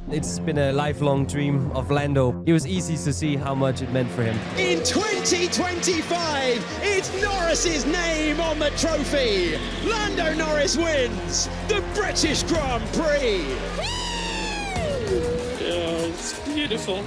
It's been a lifelong dream of Lando. It was easy to see how much it meant for him. In 2025, it's Norris's name on the trophy. Lando Norris wins the British Grand Prix. Yeah, it's beautiful.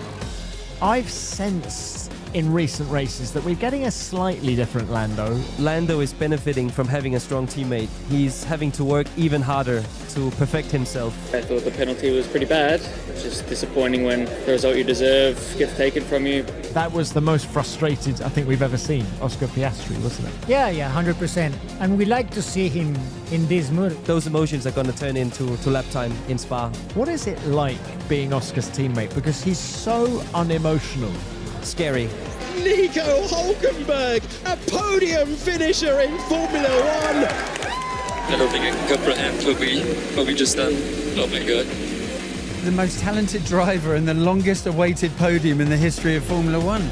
I've sensed in recent races that we're getting a slightly different Lando. Lando is benefiting from having a strong teammate. He's having to work even harder to perfect himself. I thought the penalty was pretty bad. It's just disappointing when the result you deserve gets taken from you. That was the most frustrated I think we've ever seen Oscar Piastri, wasn't it? Yeah, 100%. And we like to see him in this mood. Those emotions are going to turn into lap time in Spa. What is it like being Oscar's teammate? Because he's so unemotional. Scary. Nico Hulkenberg, a podium finisher in Formula One. I don't think I can comprehend what we just done. Oh my God. The most talented driver and the longest awaited podium in the history of Formula One.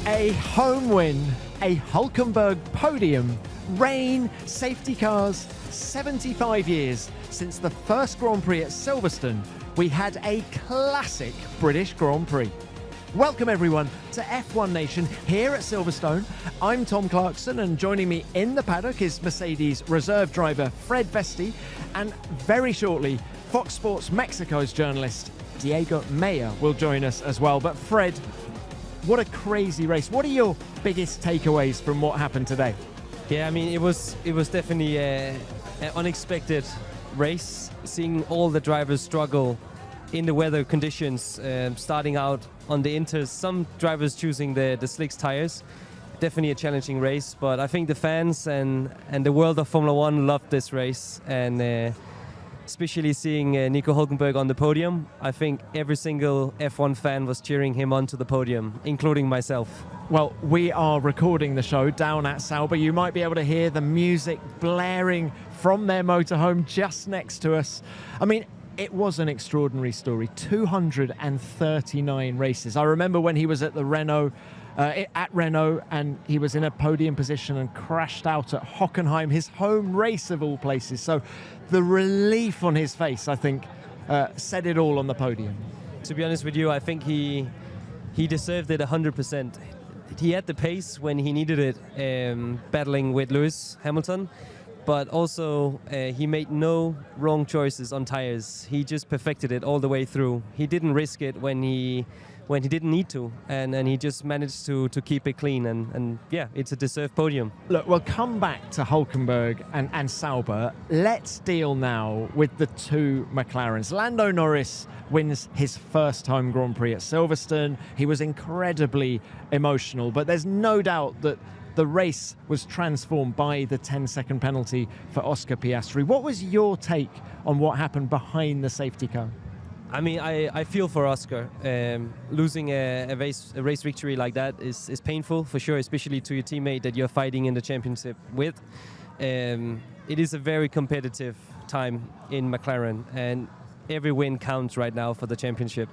A home win, a Hulkenberg podium, rain, safety cars, 75 years since the first Grand Prix at Silverstone, we had a classic British Grand Prix. Welcome everyone to F1 Nation here at Silverstone. I'm Tom Clarkson, and joining me in the paddock is Mercedes reserve driver Fred Vesti, and very shortly Fox Sports Mexico's journalist Diego Mejia will join us as well. But Fred, what a crazy race. What are your biggest takeaways from what happened today? Yeah, I mean, it was definitely an unexpected race, seeing all the drivers struggle in the weather conditions, starting out on the inters, some drivers choosing the slicks tires. Definitely a challenging race, but I think the fans and the world of Formula One loved this race, and especially seeing Nico Hulkenberg on the podium. I think every single F1 fan was cheering him onto the podium, including myself. Well, we are recording the show down at Sauber. You might be able to hear the music blaring from their motorhome just next to us. I mean, it was an extraordinary story. 239 races. I remember when he was at the Renault, and he was in a podium position and crashed out at Hockenheim, his home race of all places. So the relief on his face, I think, said it all on the podium. To be honest with you, I think he deserved it 100%. He had the pace when he needed it, battling with Lewis Hamilton, but also he made no wrong choices on tires. He just perfected it all the way through. He didn't risk it when he didn't need to, and he just managed to keep it clean, and yeah, it's a deserved podium. Look, we'll come back to Hulkenberg and Sauber. Let's deal now with the two McLarens. Lando Norris wins his first home Grand Prix at Silverstone. He was incredibly emotional, but there's no doubt that the race was transformed by the 10-second penalty for Oscar Piastri. What was your take on what happened behind the safety car? I mean, I feel for Oscar. Losing a race victory like that is painful, for sure, especially to your teammate that you're fighting in the championship with. It is a very competitive time in McLaren, and every win counts right now for the championship.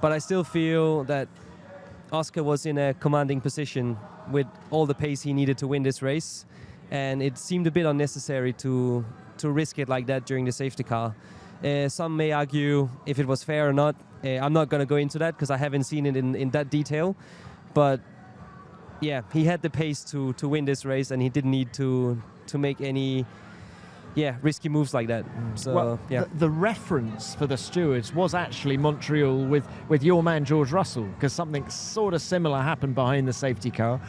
But I still feel that Oscar was in a commanding position with all the pace he needed to win this race, and it seemed a bit unnecessary to risk it like that during the safety car. Some may argue if it was fair or not. I'm not going to go into that because I haven't seen it in that detail. But yeah, he had the pace to win this race, and he didn't need to make any risky moves like that. So well, yeah. The reference for the stewards was actually Montreal with your man George Russell, because something sort of similar happened behind the safety car.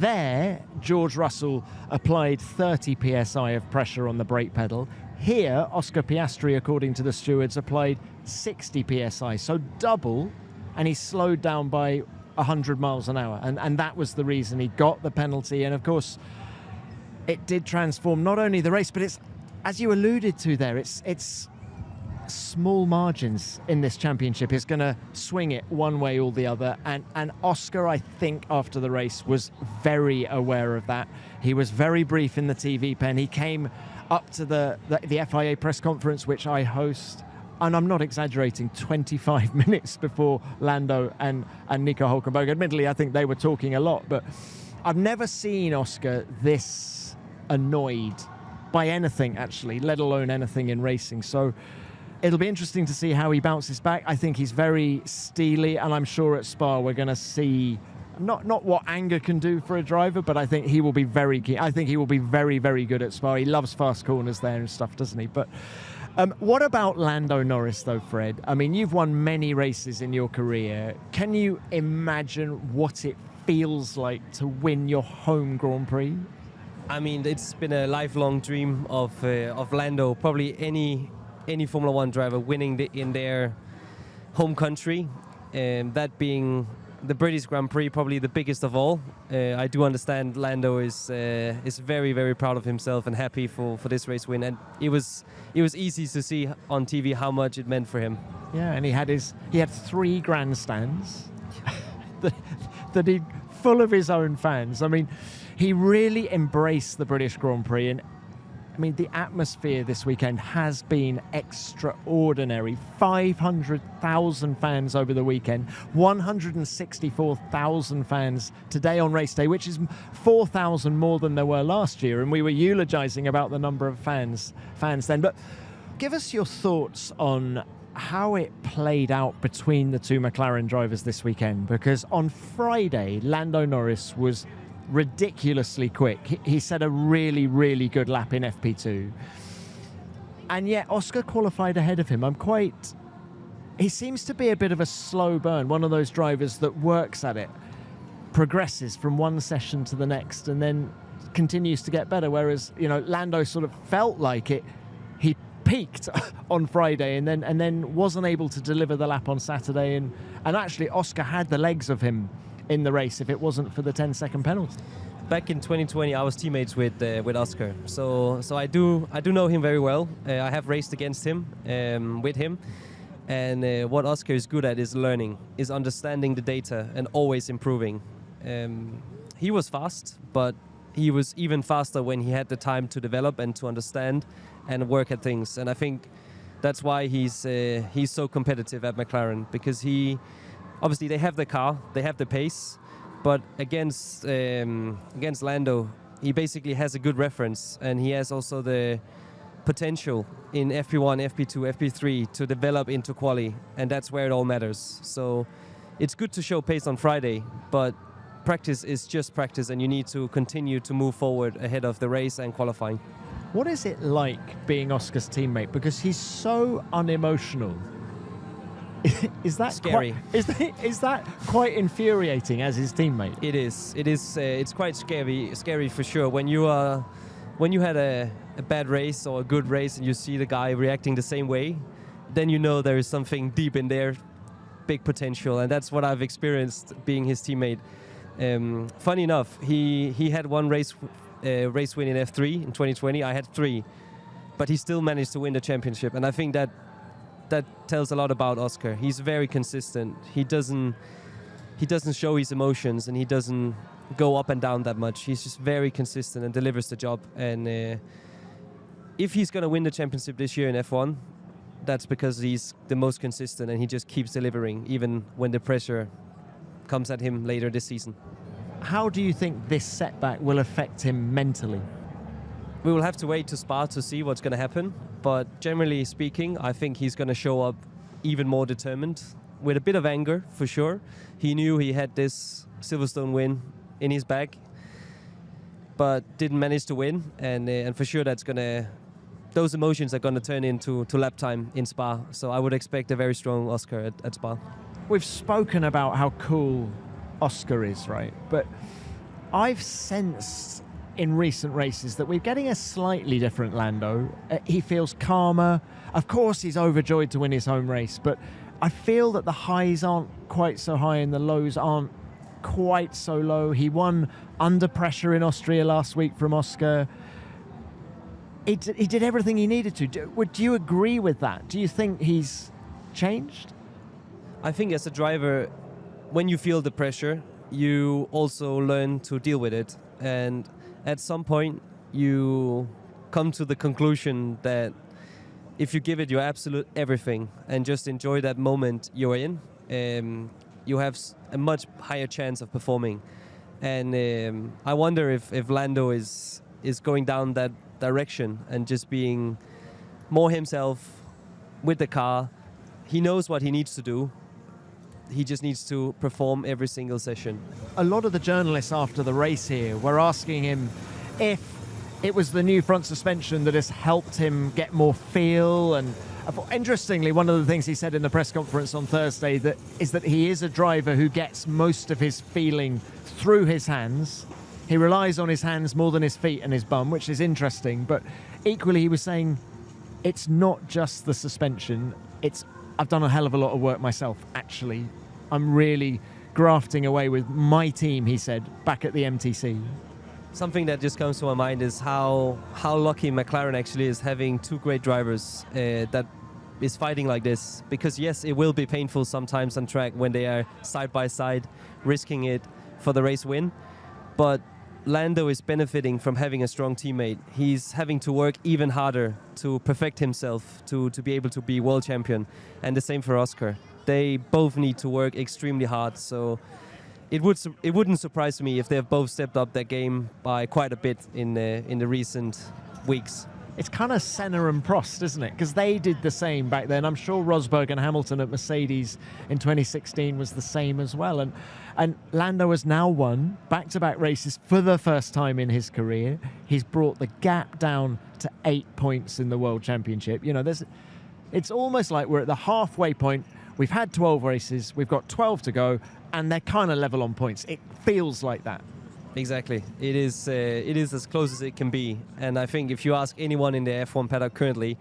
There, George Russell applied 30 psi of pressure on the brake pedal. Here, Oscar Piastri, according to the stewards, applied 60 psi, so double, and he slowed down by 100 miles an hour. And that was the reason he got the penalty. And of course, it did transform not only the race, but it's, as you alluded to there, it's small margins in this championship. It's going to swing it one way or the other. And Oscar, I think, after the race was very aware of that. He was very brief in the TV pen. He came up to the FIA press conference, which I host, and I'm not exaggerating, 25 minutes before Lando and Nico Hulkenberg. Admittedly, I think they were talking a lot, but I've never seen Oscar this annoyed by anything, actually, let alone anything in racing. So it'll be interesting to see how he bounces back. I think he's very steely, and I'm sure at Spa we're going to see not what anger can do for a driver, but I think he will be very keen. I think he will be very, very good at Spa. He loves fast corners there and stuff, doesn't he? But what about Lando Norris, though, Fred? I mean, you've won many races in your career. Can you imagine what it feels like to win your home Grand Prix? I mean, it's been a lifelong dream of Lando. Probably any Formula One driver winning in their home country, that being the British Grand Prix, probably the biggest of all. I do understand Lando is very, very proud of himself and happy for this race win, and it was easy to see on TV how much it meant for him. Yeah, and he had 3 grandstands that he full of his own fans. I mean, he really embraced the British Grand Prix, and I mean, the atmosphere this weekend has been extraordinary. 500,000 fans over the weekend, 164,000 fans today on race day, which is 4,000 more than there were last year. And we were eulogizing about the number of fans then. But give us your thoughts on how it played out between the two McLaren drivers this weekend, because on Friday, Lando Norris was ridiculously quick. He set a really, really good lap in FP2. And yet Oscar qualified ahead of him. He seems to be a bit of a slow burn, one of those drivers that works at it, progresses from one session to the next, and then continues to get better. Whereas, Lando sort of felt like it. He peaked on Friday and then wasn't able to deliver the lap on Saturday. And actually, Oscar had the legs of him in the race if it wasn't for the 10-second penalty. Back in 2020, I was teammates with Oscar, so I do know him very well. I have raced against him, with him, and what Oscar is good at is learning, is understanding the data and always improving. He was fast, but he was even faster when he had the time to develop and to understand and work at things. And I think that's why he's so competitive at McLaren, because obviously they have the car, they have the pace, but against Lando, he basically has a good reference, and he has also the potential in FP1, FP2, FP3 to develop into quali, and that's where it all matters. So it's good to show pace on Friday, but practice is just practice, and you need to continue to move forward ahead of the race and qualifying. What is it like being Oscar's teammate? Because he's so unemotional. Is that scary? Is that quite infuriating as his teammate? It is. It's quite scary for sure. When you had a bad race or a good race and you see the guy reacting the same way, then you know there is something deep in there, big potential, and that's what I've experienced being his teammate. Funny enough, he had one race win in F3 in 2020. I had 3, but he still managed to win the championship, and I think that tells a lot about Oscar. He's very consistent. He doesn't show his emotions, and he doesn't go up and down that much. He's just very consistent and delivers the job. And if he's going to win the championship this year in F1, that's because he's the most consistent and he just keeps delivering, even when the pressure comes at him later this season. How do you think this setback will affect him mentally? We will have to wait to Spa to see what's going to happen, but generally speaking, I think he's going to show up even more determined, with a bit of anger for sure. He knew he had this Silverstone win in his bag, but didn't manage to win, and for sure those emotions are going to turn into lap time in Spa. So I would expect a very strong Oscar at Spa. We've spoken about how cool Oscar is, right? But I've sensed in recent races that we're getting a slightly different Lando. He feels calmer. Of course, he's overjoyed to win his home race, but I feel that the highs aren't quite so high and the lows aren't quite so low. He won under pressure in Austria last week from Oscar. He did everything he needed to. Do you agree with that? Do you think he's changed? I think as a driver, when you feel the pressure, you also learn to deal with it. And at some point, you come to the conclusion that if you give it your absolute everything and just enjoy that moment you're in, you have a much higher chance of performing. And I wonder if Lando is going down direction and just being more himself with the car. He knows what he needs to do. He just needs to perform every single session. A lot of the journalists after the race here were asking him if it was the new front suspension that has helped him get more feel. And interestingly, one of the things he said in the press conference on Thursday is that he is a driver who gets most of his feeling through his hands. He relies on his hands more than his feet and his bum, which is interesting. But equally, he was saying it's not just the suspension. I've done a hell of a lot of work myself, actually. I'm really grafting away with my team, he said, back at the MTC. Something that just comes to my mind is how lucky McLaren actually is having two great drivers that is fighting like this. Because yes, it will be painful sometimes on track when they are side by side, risking it for the race win. But Lando is benefiting from having a strong teammate. He's having to work even harder to perfect himself, to be able to be world champion. And the same for Oscar. They both need to work extremely hard. So it wouldn't surprise me if they've both stepped up their game by quite a bit in the recent weeks. It's kind of Senna and Prost, isn't it? Because they did the same back then. I'm sure Rosberg and Hamilton at Mercedes in 2016 was the same as well. And Lando has now won back-to-back races for the first time in his career. He's brought the gap down to 8 points in the World Championship. You know, it's almost like we're at the halfway point. We've had 12 races, we've got 12 to go, and they're kind of level on points. It feels like that. Exactly. It is as close as it can be. And I think if you ask anyone in the F1 paddock currently,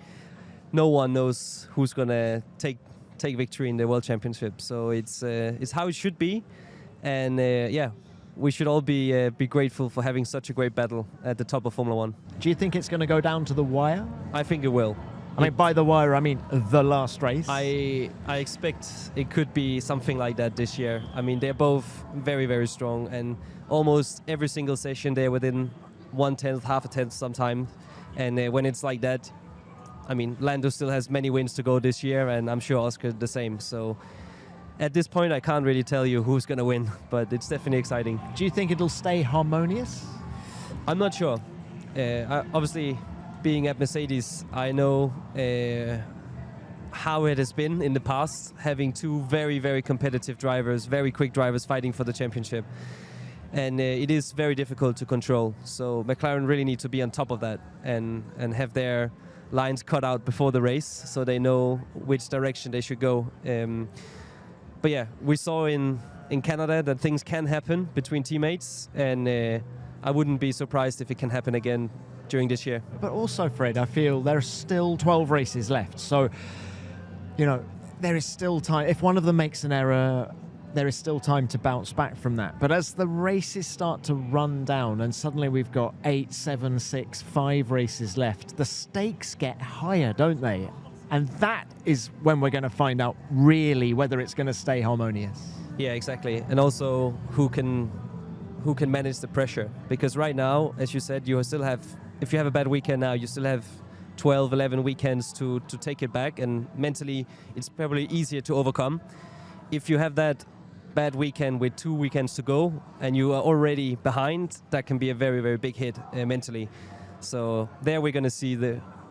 no one knows who's going to take victory in the World Championship. So it's how it should be. And we should all be grateful for having such a great battle at the top of Formula One. Do you think it's going to go down to the wire? I think it will. I mean, by the wire, I mean the last race. I expect it could be something like that this year. I mean, they're both very, very strong, and almost every single session they're within 1/10, half a tenth sometimes. And when it's like that, I mean, Lando still has many wins to go this year, and I'm sure Oscar the same. So at this point, I can't really tell you who's going to win, but it's definitely exciting. Do you think it'll stay harmonious? I'm not sure. Obviously, being at Mercedes, I know how it has been in the past, having two very, very competitive drivers, very quick drivers fighting for the championship. And it is very difficult to control. So McLaren really need to be on top of that and have their lines cut out before the race so they know which direction they should go. But yeah, we saw in Canada that things can happen between teammates, and I wouldn't be surprised if it can happen again during this year. But also, Fred, I feel there are still 12 races left. So, you know, there is still time. If one of them makes an error, there is still time to bounce back from that. But as the races start to run down and suddenly we've got 8, 7, 6, 5 races left, the stakes get higher, don't they? And that is when we're going to find out really whether it's going to stay harmonious. Yeah, exactly. And also who can manage the pressure. Because right now, as you said, you still have, if you have a bad weekend now, you still have 12, 11 weekends to take it back. And mentally, it's probably easier to overcome. If you have that bad weekend with 2 weekends to go and you are already behind, that can be a very, very big hit mentally. So there we're going to see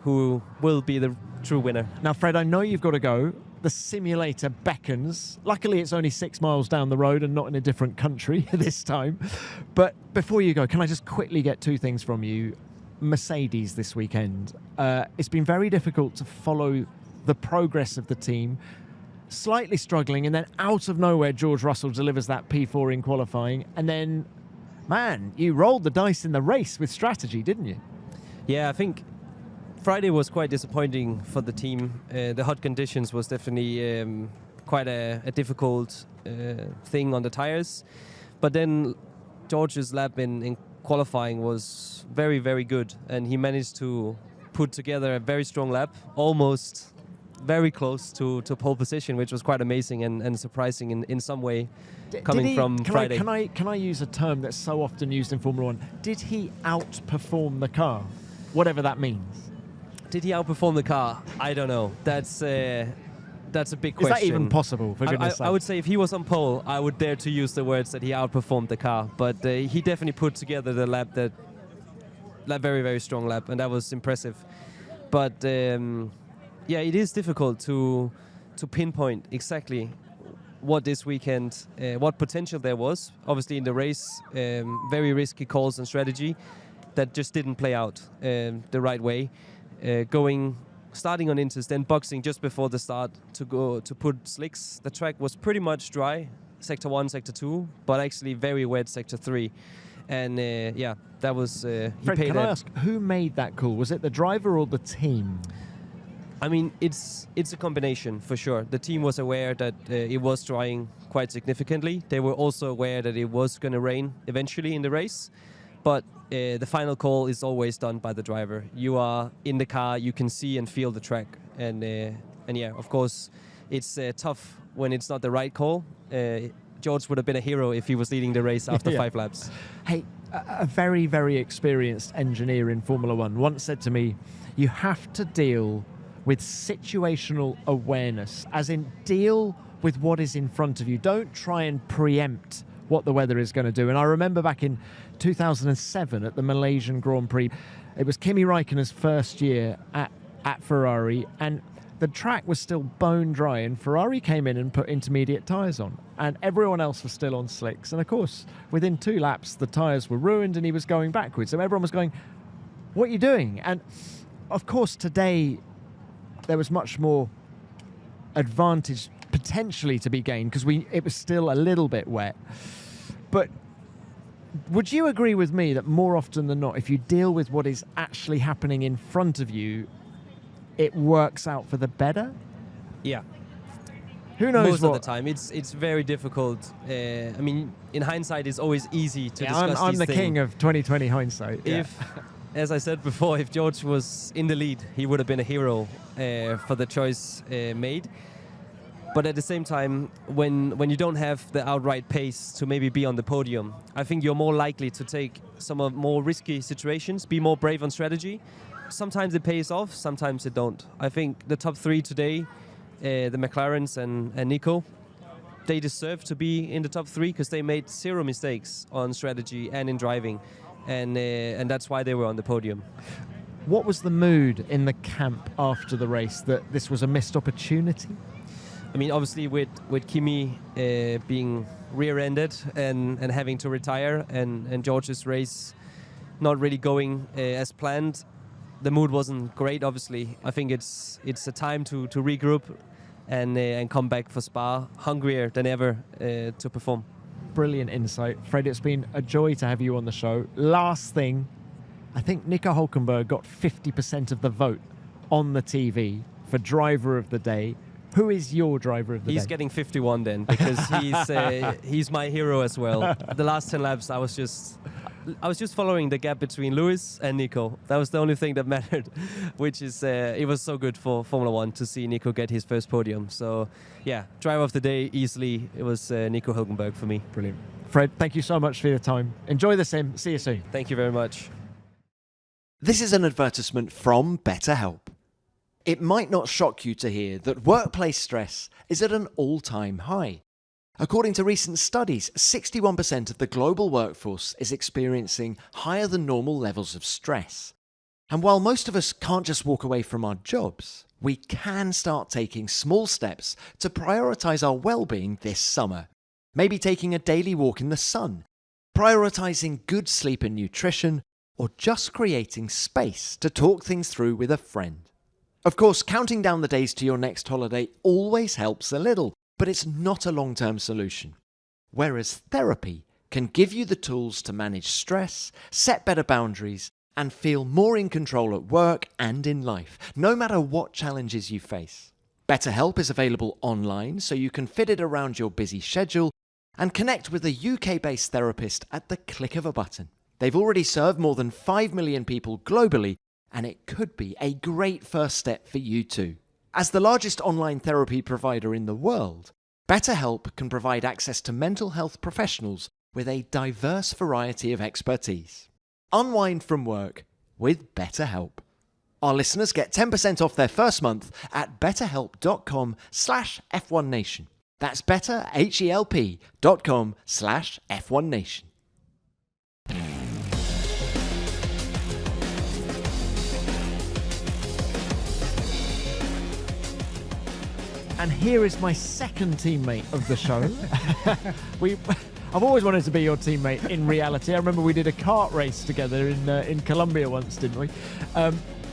who will be the true winner. Now, Fred, I know you've got to go. The simulator beckons. Luckily, it's only 6 miles down the road and not in a different country this time. But before you go, can I just quickly get 2 things from you? Mercedes this weekend. It's been very difficult to follow the progress of the team. Slightly struggling, and then out of nowhere, George Russell delivers that P4 in qualifying. And then, man, you rolled the dice in the race with strategy, didn't you? Yeah, I think Friday was quite disappointing for the team. The hot conditions was definitely quite a difficult thing on the tires. But then George's lap in qualifying was very, very good. And he managed to put together a very strong lap, almost very close to pole position, which was quite amazing and surprising in some way from Friday. Can I use a term that's so often used in Formula One? Did he outperform the car? Whatever that means. Did he outperform the car? I don't know. That's a big question. Is that even possible, for goodness sake? I would say if he was on pole, I would dare to use the words that he outperformed the car. But he definitely put together the lap that very, very strong lap, and that was impressive. But yeah, it is difficult to pinpoint exactly what this weekend, what potential there was. Obviously in the race, very risky calls and strategy that just didn't play out the right way. Starting on inters, then boxing just before the start to put slicks. The track was pretty much dry, sector 1, sector 2, but actually very wet sector 3. And yeah, that was... Fred, can I ask, who made that call? Was it the driver or the team? I mean, it's a combination for sure. The team was aware that it was drying quite significantly. They were also aware that it was going to rain eventually in the race. But the final call is always done by the driver. You are in the car, you can see and feel the track. And yeah, of course, it's tough when it's not the right call. George would have been a hero if he was leading the race after 5 laps. Hey, a very, very experienced engineer in Formula One once said to me, you have to deal with situational awareness, as in deal with what is in front of you. Don't try and preempt what the weather is going to do. And I remember back in 2007 at the Malaysian Grand Prix, it was Kimi Räikkönen's first year at Ferrari, and the track was still bone dry, and Ferrari came in and put intermediate tyres on, and everyone else was still on slicks. And of course, within 2 laps, the tyres were ruined and he was going backwards. So everyone was going, what are you doing? And of course, today, there was much more advantage potentially to be gained because it was still a little bit wet. But would you agree with me that more often than not, if you deal with what is actually happening in front of you, it works out for the better? Yeah. Who knows? Most of the time, it's very difficult. I mean, in hindsight, it's always easy to discuss these things. I'm the king of 2020 hindsight. As I said before, if George was in the lead, he would have been a hero for the choice made. But at the same time, when you don't have the outright pace to maybe be on the podium, I think you're more likely to take some of more risky situations, be more brave on strategy. Sometimes it pays off, sometimes it don't. I think the top 3 today, the McLarens and Nico, they deserve to be in the top 3 because they made 0 mistakes on strategy and in driving. And that's why they were on the podium. What was the mood in the camp after the race, that this was a missed opportunity? I mean, obviously with Kimi being rear-ended and having to retire, and George's race not really going as planned, the mood wasn't great, obviously. I think it's a time to regroup and come back for Spa hungrier than ever to perform. Brilliant insight. Fred, it's been a joy to have you on the show. Last thing, I think Nico Hulkenberg got 50% of the vote on the TV for driver of the day. Who is your driver of the day? He's getting 51 then, because he's my hero as well. The last 10 laps, I was just following the gap between Lewis and Nico. That was the only thing that mattered, which is it was so good for Formula One to see Nico get his first podium. So yeah, driver of the day easily, it was Nico Hulkenberg for me. Brilliant. Fred, thank you so much for your time. Enjoy the sim. See you soon. Thank you very much. This is an advertisement from BetterHelp. It might not shock you to hear that workplace stress is at an all-time high. According to recent studies, 61% of the global workforce is experiencing higher than normal levels of stress. And while most of us can't just walk away from our jobs, we can start taking small steps to prioritize our well-being this summer. Maybe taking a daily walk in the sun, prioritizing good sleep and nutrition, or just creating space to talk things through with a friend. Of course, counting down the days to your next holiday always helps a little, but it's not a long-term solution. Whereas therapy can give you the tools to manage stress, set better boundaries, and feel more in control at work and in life, no matter what challenges you face. BetterHelp is available online, so you can fit it around your busy schedule and connect with a UK-based therapist at the click of a button. They've already served more than 5 million people globally, and it could be a great first step for you too. As the largest online therapy provider in the world, BetterHelp can provide access to mental health professionals with a diverse variety of expertise. Unwind from work with BetterHelp. Our listeners get 10% off their first month at betterhelp.com/F1Nation. That's betterhelp.com/F1Nation. And here is my second teammate of the show. I've always wanted to be your teammate in reality. I remember we did a kart race together in Colombia once, didn't we?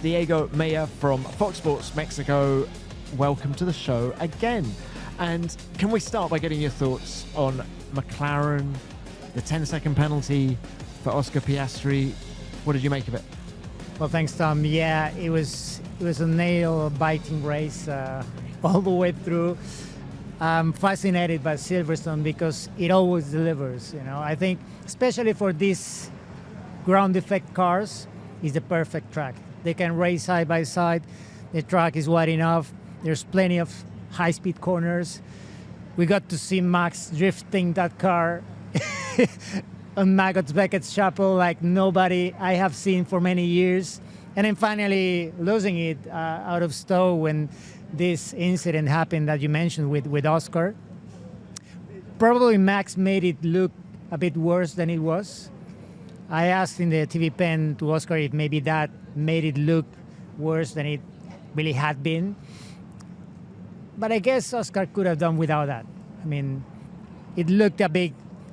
Diego Mejia from Fox Sports Mexico, welcome to the show again. And can we start by getting your thoughts on McLaren, the 10-second penalty for Oscar Piastri? What did you make of it? Well, thanks, Tom. Yeah, it was a nail-biting race all the way through. I'm fascinated by Silverstone because it always delivers. I think, especially for these ground effect cars, is the perfect track. They can race side by side. The track is wide enough. There's plenty of high-speed corners. We got to see Max drifting that car on Maggotts Beckett's chapel like nobody I have seen for many years. And then finally losing it out of Stowe when this incident happened that you mentioned with Oscar. Probably Max made it look a bit worse than it was. I asked in the TV pen to Oscar if maybe that made it look worse than it really had been. But I guess Oscar could have done without that. I mean, it looked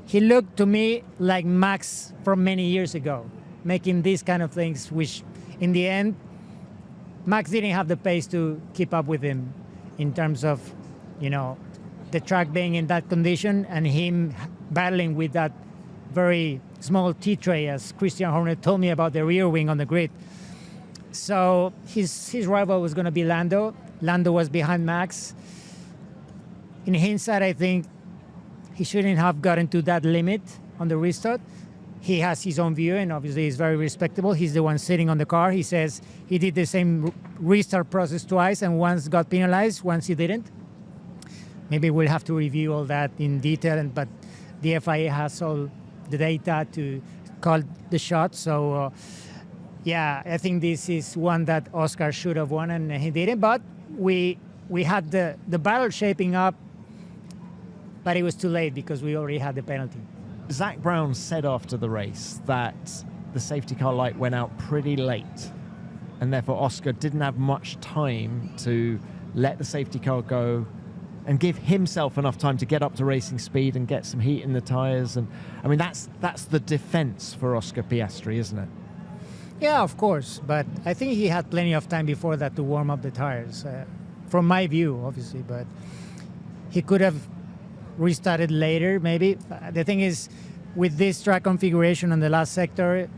he looked to me like Max from many years ago, making these kind of things, which in the end, Max didn't have the pace to keep up with him in terms of, the track being in that condition and him battling with that very small T-tray, as Christian Horner told me about the rear wing on the grid. So his rival was going to be Lando. Lando was behind Max. In hindsight, I think he shouldn't have gotten to that limit on the restart. He has his own view, and obviously he's very respectable. He's the one sitting on the car. He says he did the same restart process twice, and once got penalized, once he didn't. Maybe we'll have to review all that in detail, but the FIA has all the data to call the shot. So, yeah, I think this is one that Oscar should have won, and he didn't. But we had the battle shaping up, but it was too late because we already had the penalty. Zach Brown said after the race that the safety car light went out pretty late, and therefore Oscar didn't have much time to let the safety car go and give himself enough time to get up to racing speed and get some heat in the tyres. And I mean, that's the defence for Oscar Piastri, isn't it? Yeah, of course, but I think he had plenty of time before that to warm up the tyres, from my view, obviously, but he could have restarted later, maybe. The thing is, with this track configuration on the last sector,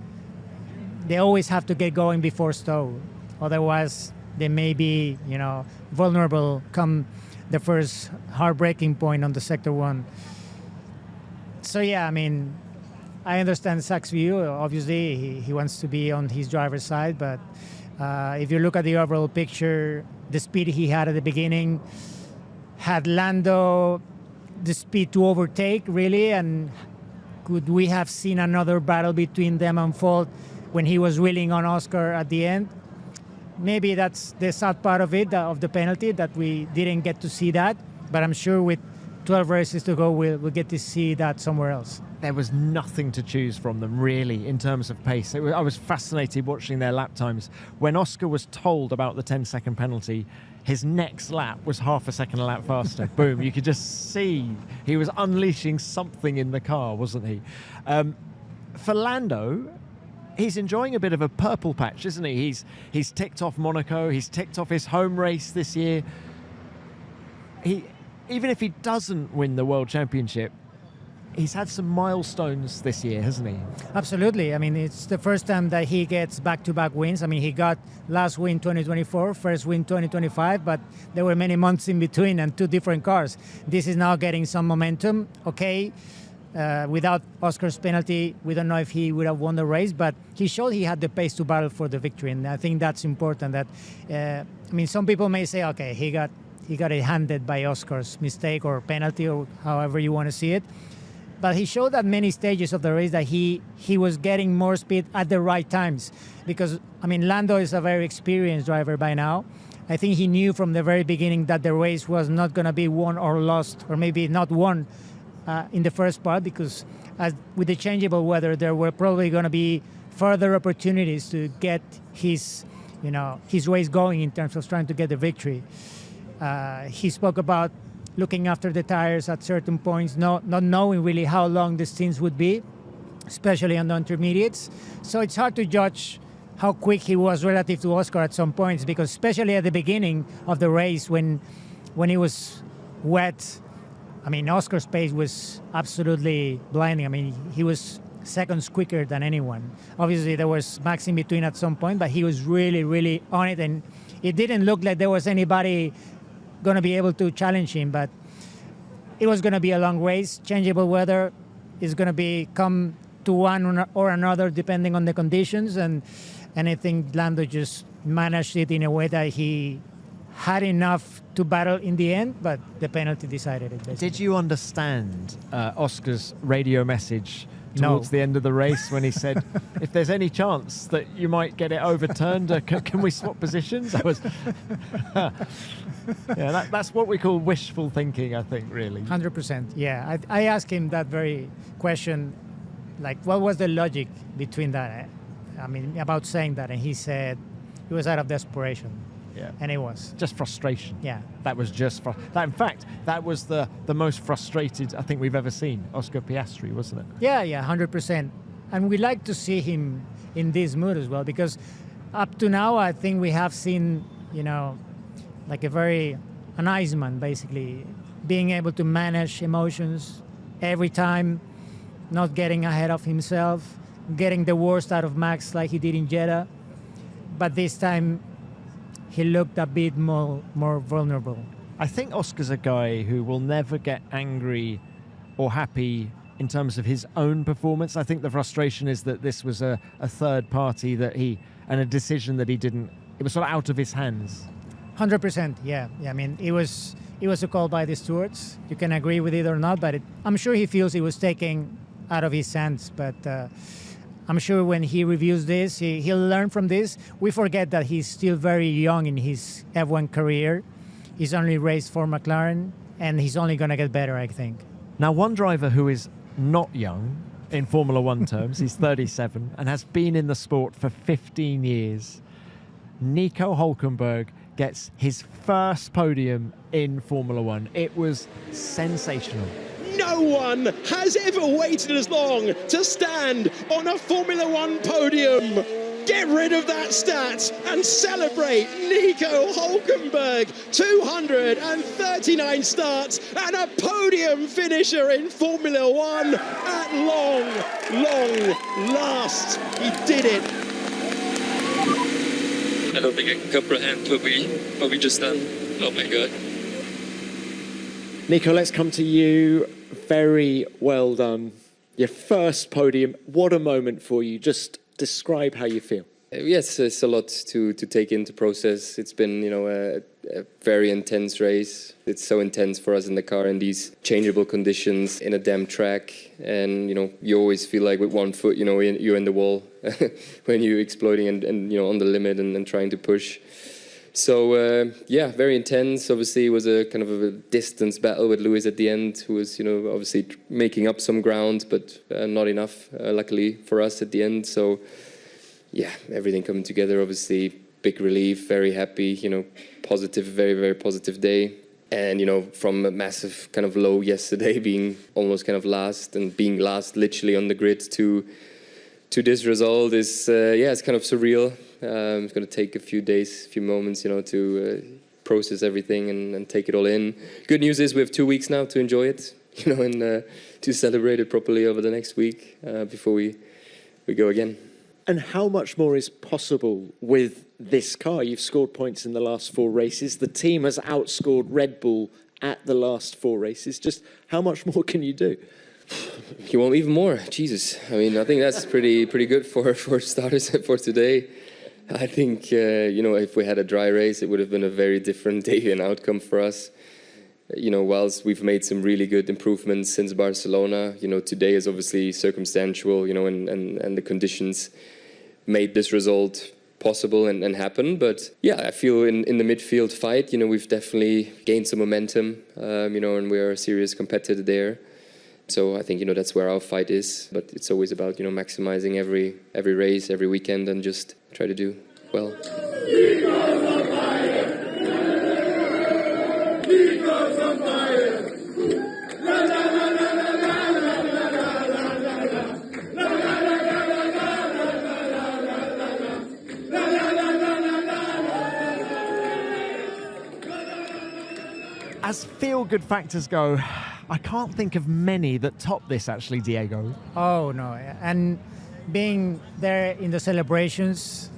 they always have to get going before Stowe. Otherwise, they may be, vulnerable come the first heartbreaking point on the sector one. So, yeah, I mean, I understand Zach's view. Obviously, he wants to be on his driver's side, but if you look at the overall picture, the speed he had at the beginning, had Lando the speed to overtake, really, and could we have seen another battle between them unfold when he was reeling on Oscar at the end? Maybe that's the sad part of it, of the penalty, that we didn't get to see that, but I'm sure with 12 races to go, we'll get to see that somewhere else. There was nothing to choose from them, really, in terms of pace. I was fascinated watching their lap times. When Oscar was told about the 10-second penalty, his next lap was half a second a lap faster. Boom, you could just see he was unleashing something in the car, wasn't he? For Lando, he's enjoying a bit of a purple patch, isn't he? He's ticked off Monaco, he's ticked off his home race this year. Even if he doesn't win the World Championship, he's had some milestones this year, hasn't he? Absolutely. I mean, it's the first time that he gets back-to-back wins. I mean, he got last win 2024, first win 2025, but there were many months in between and two different cars. This is now getting some momentum. Okay, without Oscar's penalty, we don't know if he would have won the race, but he showed he had the pace to battle for the victory, and I think that's important. That some people may say, okay, he got it handed by Oscar's mistake or penalty or however you want to see it. But he showed at many stages of the race that he was getting more speed at the right times. Because, Lando is a very experienced driver by now. I think he knew from the very beginning that the race was not going to be won or lost, or maybe not won in the first part, because with the changeable weather, there were probably going to be further opportunities to get his race going in terms of trying to get the victory. He spoke about looking after the tires at certain points, not knowing really how long the stints would be, especially on the intermediates. So it's hard to judge how quick he was relative to Oscar at some points, because especially at the beginning of the race when it was wet, I mean, Oscar's pace was absolutely blinding. I mean, he was seconds quicker than anyone. Obviously, there was Max in between at some point, but he was really, really on it, and it didn't look like there was anybody going to be able to challenge him. But it was going to be a long race. Changeable weather is going to be come to one or another depending on the conditions, and I think Lando just managed it in a way that he had enough to battle in the end, but the penalty decided it. Basically. Did you understand Oscar's radio message towards the end of the race when he said, if there's any chance that you might get it overturned, can we swap positions? That was that's what we call wishful thinking, I think, really. 100%, yeah. I asked him that very question, like, what was the logic between that? I mean, about saying that, and he said it was out of desperation. Yeah. And it was. Just frustration. Yeah. That was just... in fact, that was the most frustrated I think we've ever seen Oscar Piastri, wasn't it? Yeah, 100%. And we like to see him in this mood as well, because up to now, I think we have seen, like an Iceman, basically, being able to manage emotions every time, not getting ahead of himself, getting the worst out of Max like he did in Jeddah. But this time, he looked a bit more vulnerable. I think Oscar's a guy who will never get angry or happy in terms of his own performance. I think the frustration is that this was a third party and a decision that it was sort of out of his hands. 100%, yeah. I mean, it was a call by the stewards. You can agree with it or not, but I'm sure he feels it was taken out of his hands. But I'm sure when he reviews this, he'll learn from this. We forget that he's still very young in his F1 career. He's only raced for McLaren, and he's only going to get better, I think. Now, one driver who is not young in Formula One terms, he's 37, and has been in the sport for 15 years. Nico Hulkenberg gets his first podium in Formula One. It was sensational. No one has ever waited as long to stand on a Formula One podium. Get rid of that stat and celebrate Nico Hulkenberg. 239 starts and a podium finisher in Formula One at long last. He did it. I don't think I can comprehend what we just done. Oh my God. Nico, let's come to you. Very well done. Your first podium. What a moment for you. Just describe how you feel. Yes, it's a lot to take into process. It's been, a very intense race. It's so intense for us in the car in these changeable conditions in a damp track. And, you always feel like with one foot, you're in the wall when you're exploiting and on the limit and trying to push. So, very intense. Obviously, it was a kind of a distance battle with Lewis at the end, who was, obviously making up some ground, but not enough, luckily, for us at the end. So, everything coming together, obviously, big relief, very happy, positive, very, very positive day. And, from a massive kind of low yesterday, being almost kind of last, and being last literally on the grid to this result is, it's kind of surreal. It's going to take a few days, a few moments, to process everything and take it all in. Good news is we have 2 weeks now to enjoy it, and to celebrate it properly over the next week before we go again. And how much more is possible with this car? You've scored points in the last 4 races. The team has outscored Red Bull at the last 4 races. Just how much more can you do? You want even more? Jesus. I mean, I think that's pretty good for starters for today. I think, if we had a dry race, it would have been a very different day and outcome for us. Whilst we've made some really good improvements since Barcelona, today is obviously circumstantial, and the conditions made this result possible and happen. But I feel in the midfield fight, we've definitely gained some momentum, and we are a serious competitor there. So I think, that's where our fight is. But it's always about, maximizing every race, every weekend, and just try to do well. As feel-good factors go, I can't think of many that top this, actually, Diego. Oh, no. And being there in the celebrations,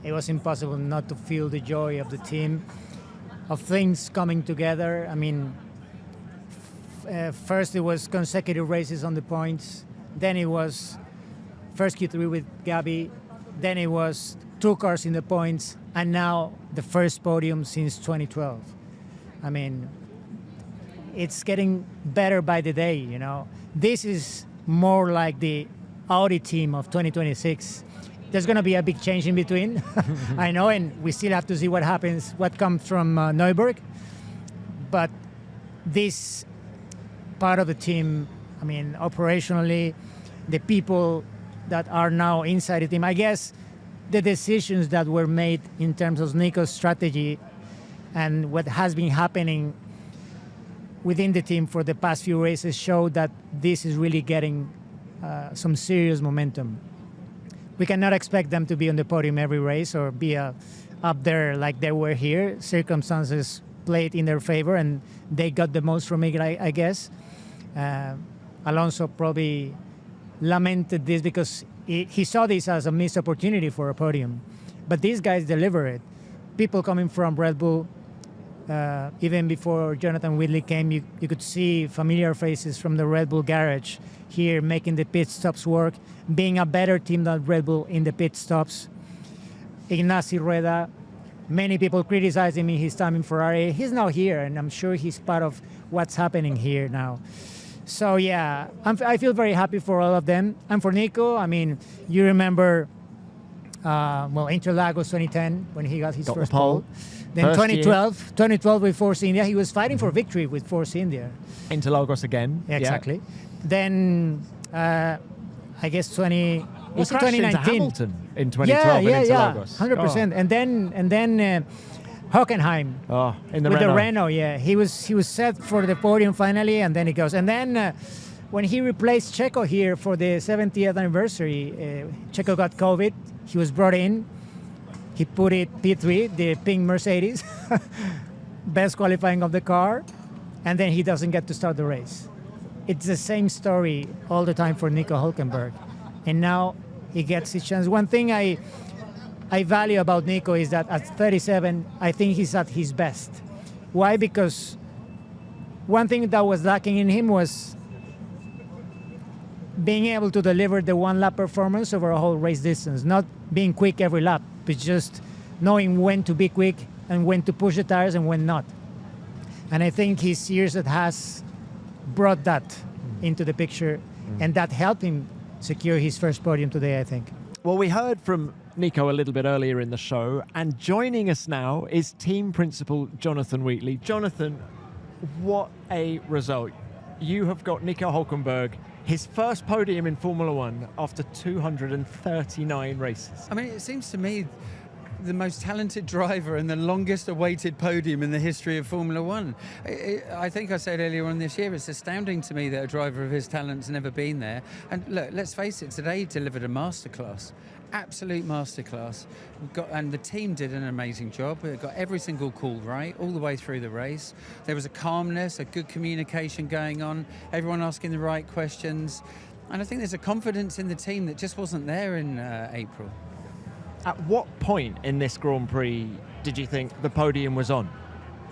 it was impossible not to feel the joy of the team, of things coming together. I mean, first it was consecutive races on the points, then it was first Q3 with Gabi, then it was 2 cars in the points, and now the first podium since 2012. I mean, it's getting better by the day, you know. This is more like the Audi team of 2026. There's going to be a big change in between, I know, and we still have to see what happens, what comes from Neuberg. But this part of the team, I mean, operationally, the people that are now inside the team, I guess the decisions that were made in terms of Nico's strategy and what has been happening within the team for the past few races show that this is really getting some serious momentum. We cannot expect them to be on the podium every race or be up there like they were here. Circumstances played in their favor, and they got the most from it, I guess. Alonso probably lamented this because he saw this as a missed opportunity for a podium. But these guys deliver it. People coming from Red Bull, even before Jonathan Wheatley came, you could see familiar faces from the Red Bull garage here making the pit stops work, being a better team than Red Bull in the pit stops. Ignacy Rueda, many people criticizing his time in Ferrari. He's now here, and I'm sure he's part of what's happening here now. So yeah, I feel very happy for all of them. And for Nico, I mean, you remember, Interlagos 2010 when he got his first pole. Then 2012 with Force India, he was fighting for victory with Force India. Interlagos again. Exactly. Yeah. Then I guess 2019 into Hamilton in 2012 in Interlagos. 100%. And then Hockenheim in the with Renault. The Renault. Yeah, he was set for the podium finally, and then he goes. And then when he replaced Checo here for the 70th anniversary, Checo got COVID. He was brought in. He put it P3, the pink Mercedes, best qualifying of the car, and then he doesn't get to start the race. It's the same story all the time for Nico Hulkenberg. And now he gets his chance. One thing I value about Nico is that at 37, I think he's at his best. Why? Because one thing that was lacking in him was being able to deliver the one-lap performance over a whole race distance, not being quick every lap, but just knowing when to be quick and when to push the tires and when not. And I think his years at Haas brought that into the picture, and that helped him secure his first podium today, I think. Well, we heard from Nico a little bit earlier in the show, and joining us now is team principal Jonathan Wheatley. Jonathan, what a result. You have got Nico Hulkenberg, his first podium in Formula One after 239 races. I mean, it seems to me the most talented driver and the longest awaited podium in the history of Formula One. I think I said earlier on this year, it's astounding to me that a driver of his talent's never been there. And look, let's face it, today he delivered a masterclass. Absolute masterclass. And the team did an amazing job. We got every single call right all the way through the race. There was a calmness, a good communication going on, everyone asking the right questions. And I think there's a confidence in the team that just wasn't there in April. At what point in this Grand Prix did you think the podium was on?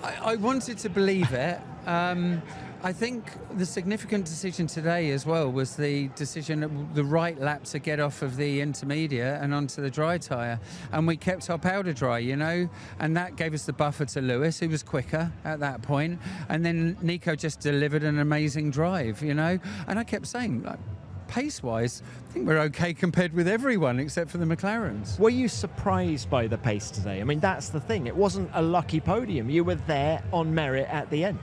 I wanted to believe it. I think the significant decision today as well was the decision, the right lap to get off of the intermediate and onto the dry tyre. And we kept our powder dry, you know, and that gave us the buffer to Lewis, who was quicker at that point. And then Nico just delivered an amazing drive, you know. And I kept saying, like, pace-wise, I think we're okay compared with everyone except for the McLarens. Were you surprised by the pace today? I mean, that's the thing. It wasn't a lucky podium. You were there on merit at the end.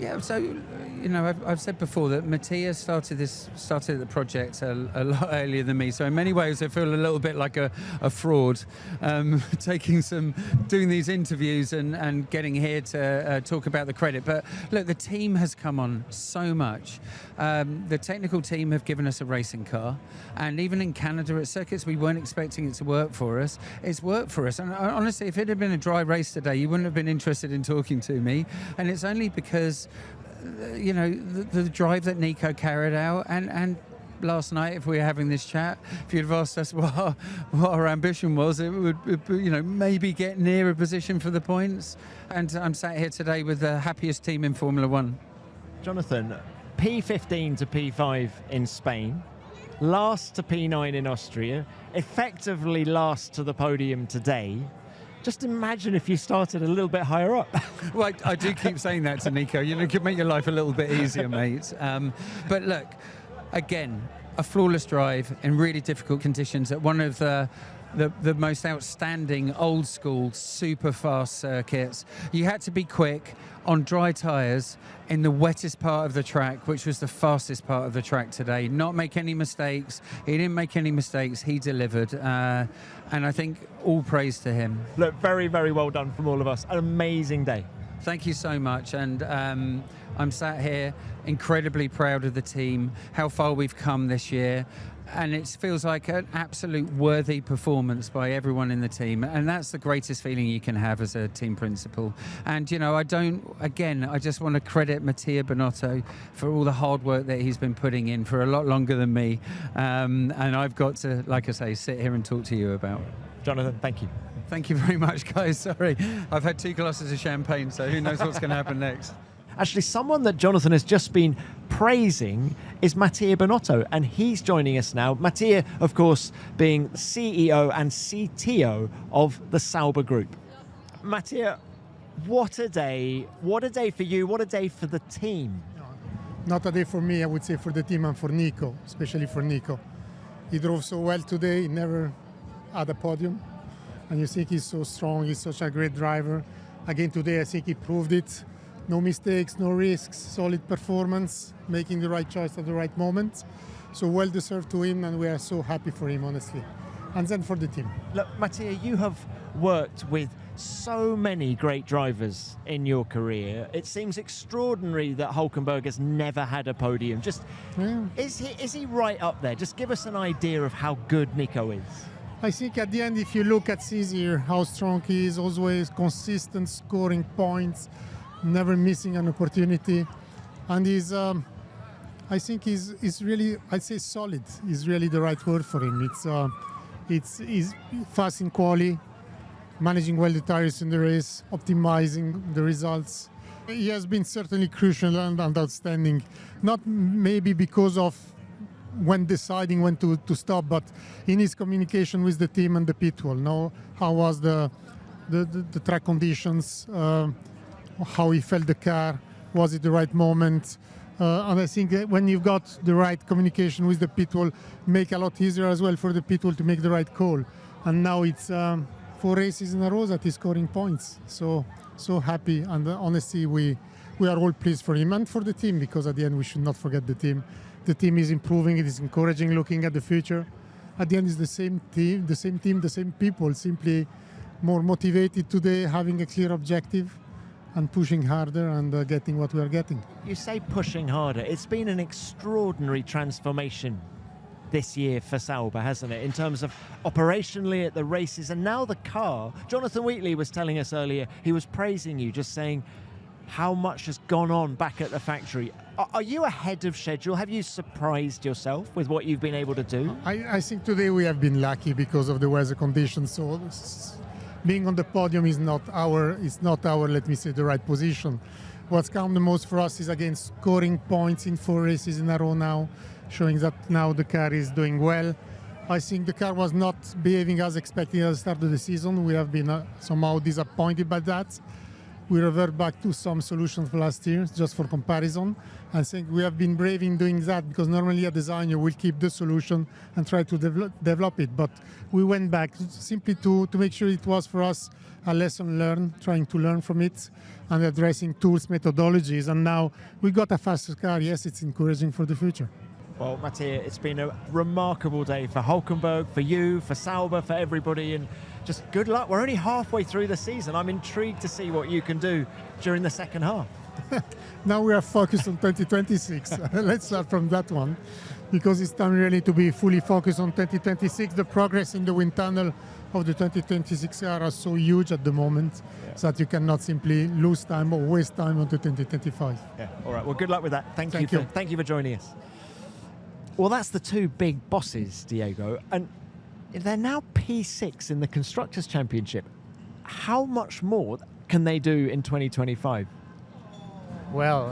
Yeah, so, you know, I've said before that Mattia started the project a lot earlier than me. So in many ways, I feel a little bit like a fraud, doing these interviews and getting here to talk about the credit. But look, the team has come on so much. The technical team have given us a racing car. And even in Canada at circuits, we weren't expecting it to work for us. It's worked for us. And honestly, if it had been a dry race today, you wouldn't have been interested in talking to me. And it's only because, you know, the drive that Nico carried out, and last night, if we were having this chat, if you'd have asked us what our ambition was, it would, you know, maybe get near a position for the points. And I'm sat here today with the happiest team in Formula One. Jonathan, P15 to P5 in Spain, last to P9 in Austria, effectively last to the podium today. Just imagine if you started a little bit higher up. Well, I do keep saying that to Nico. You know, it could make your life a little bit easier, mate. But look, again, a flawless drive in really difficult conditions at one of the most outstanding old school super fast circuits. You had to be quick on dry tyres in the wettest part of the track, which was the fastest part of the track today. Not make any mistakes. He didn't make any mistakes. He delivered. And I think all praise to him. Look, very, very well done from all of us. An amazing day. Thank you so much. And I'm sat here incredibly proud of the team, how far we've come this year. And it feels like an absolute worthy performance by everyone in the team. And that's the greatest feeling you can have as a team principal. And, you know, I just want to credit Mattia Binotto for all the hard work that he's been putting in for a lot longer than me. And I've got to, like I say, sit here and talk to you about. Jonathan, thank you. Thank you very much, guys. Sorry. I've had 2 glasses of champagne, so who knows what's going to happen next. Actually, someone that Jonathan has just been praising is Mattia Binotto, and he's joining us now. Mattia, of course, being CEO and CTO of the Sauber Group. Mattia, what a day. What a day for you. What a day for the team. Not a day for me, I would say for the team and for Nico, especially for Nico. He drove so well today, he never had a podium. And you think he's so strong, he's such a great driver. Again, today I think he proved it. No mistakes, no risks, solid performance, making the right choice at the right moment. So well deserved to him, and we are so happy for him, honestly. And then for the team. Look, Mattia, you have worked with so many great drivers in your career. It seems extraordinary that Hulkenberg has never had a podium. Just, yeah. Is he right up there? Just give us an idea of how good Nico is. I think at the end, if you look at Cesar, how strong he is, always consistent, scoring points, never missing an opportunity, and I think he's really, I'd say, solid. Is really the right word for him. He's fast in quali, managing well the tires in the race, optimizing the results. He has been certainly crucial and outstanding. Not maybe because of when deciding when to stop, but in his communication with the team and the pit wall. Know how was the track conditions. How he felt the car, was it the right moment? And I think that when you've got the right communication with the pit wall, make a lot easier as well for the pit wall to make the right call. And now it's 4 races in a row that he's scoring points. So happy, and honestly, we are all pleased for him and for the team, because at the end we should not forget the team. The team is improving, it is encouraging, looking at the future. At the end, it's the same team, the same people, simply more motivated today, having a clear objective, and pushing harder and getting what we are getting. You say pushing harder. It's been an extraordinary transformation this year for Sauber, hasn't it? In terms of operationally at the races and now the car. Jonathan Wheatley was telling us earlier, he was praising you, just saying how much has gone on back at the factory. Are you ahead of schedule? Have you surprised yourself with what you've been able to do? I think today we have been lucky because of the weather conditions. So being on the podium is not our, let me say, the right position. What's come the most for us is, again, scoring points in 4 races in a row now, showing that now the car is doing well. I think the car was not behaving as expected at the start of the season. We have been somehow disappointed by that. we revert back to some solutions from last year, just for comparison. I think we have been brave in doing that, because normally a designer will keep the solution and try to develop it. But we went back simply to make sure it was for us a lesson learned, trying to learn from it and addressing tools, methodologies. And now we got a faster car. Yes, it's encouraging for the future. Well, Mattia, it's been a remarkable day for Hulkenberg, for you, for Sauber, for everybody, and just good luck. We're only halfway through the season. I'm intrigued to see what you can do during the second half. Now we are focused on 2026. Let's start from that one, because it's time really to be fully focused on 2026. The progress in the wind tunnel of the 2026 car are so huge at the moment that you cannot simply lose time or waste time onto 2025. Yeah. All right. Well, good luck with that. Thank you for joining us. Well, that's the two big bosses, Diego, and they're now P6 in the Constructors' Championship. How much more can they do in 2025? Well,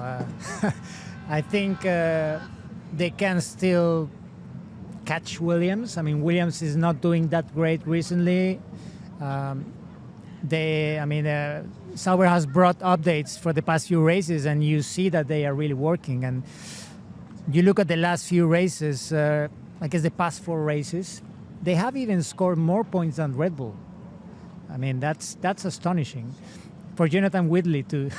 I think they can still catch Williams. I mean, Williams is not doing that great recently. Sauber has brought updates for the past few races, and you see that they are really working. And you look at the last few races, I guess the past 4 races, they have even scored more points than Red Bull. I mean, that's astonishing for Jonathan Wheatley to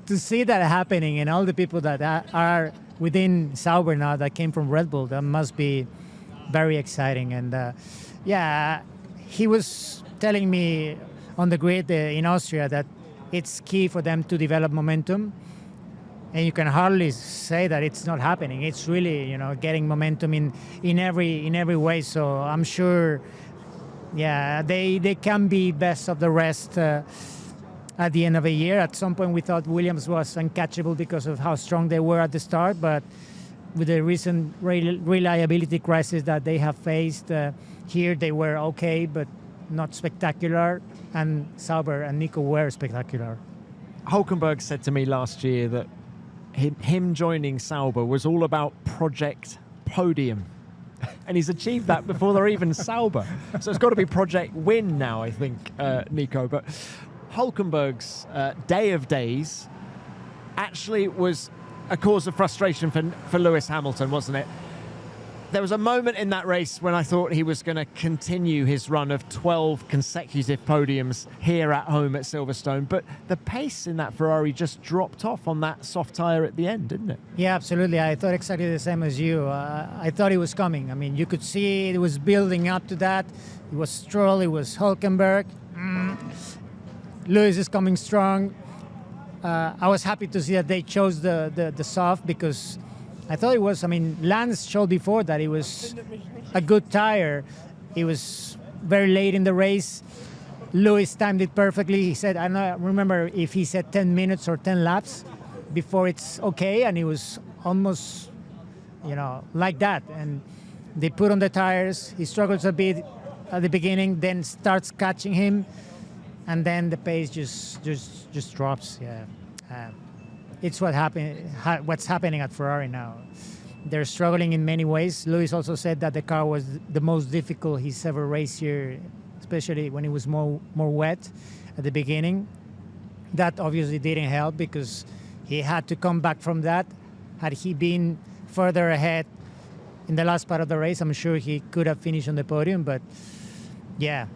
to see that happening, and all the people that are within Sauber now that came from Red Bull. That must be very exciting. And he was telling me on the grid in Austria that it's key for them to develop momentum. And you can hardly say that it's not happening. It's really, getting momentum in every way. So I'm sure, they can be best of the rest at the end of the year. At some point, we thought Williams was uncatchable because of how strong they were at the start. But with the recent reliability crisis that they have faced here, they were okay, but not spectacular. And Sauber and Nico were spectacular. Hulkenberg said to me last year that him joining Sauber was all about Project Podium. And he's achieved that before they're even Sauber. So it's got to be Project Win now, I think, Nico. But Hulkenberg's day of days actually was a cause of frustration for Lewis Hamilton, wasn't it? There was a moment in that race when I thought he was going to continue his run of 12 consecutive podiums here at home at Silverstone, but the pace in that Ferrari just dropped off on that soft tyre at the end, didn't it? Yeah, absolutely. I thought exactly the same as you. I thought it was coming. I mean, you could see it was building up to that. It was Stroll, it was Hulkenberg. Lewis is coming strong. I was happy to see that they chose the soft, because I thought it was, Lance showed before that it was a good tire. It was very late in the race. Lewis timed it perfectly. He said, I don't remember if he said 10 minutes or 10 laps before it's okay, and it was almost, like that. And they put on the tires. He struggles a bit at the beginning, then starts catching him, and then the pace just drops. Yeah. It's what's happening at Ferrari now. They're struggling in many ways. Lewis also said that the car was the most difficult he's ever raced here, especially when it was more wet at the beginning. That obviously didn't help, because he had to come back from that. Had he been further ahead in the last part of the race, I'm sure he could have finished on the podium. But yeah,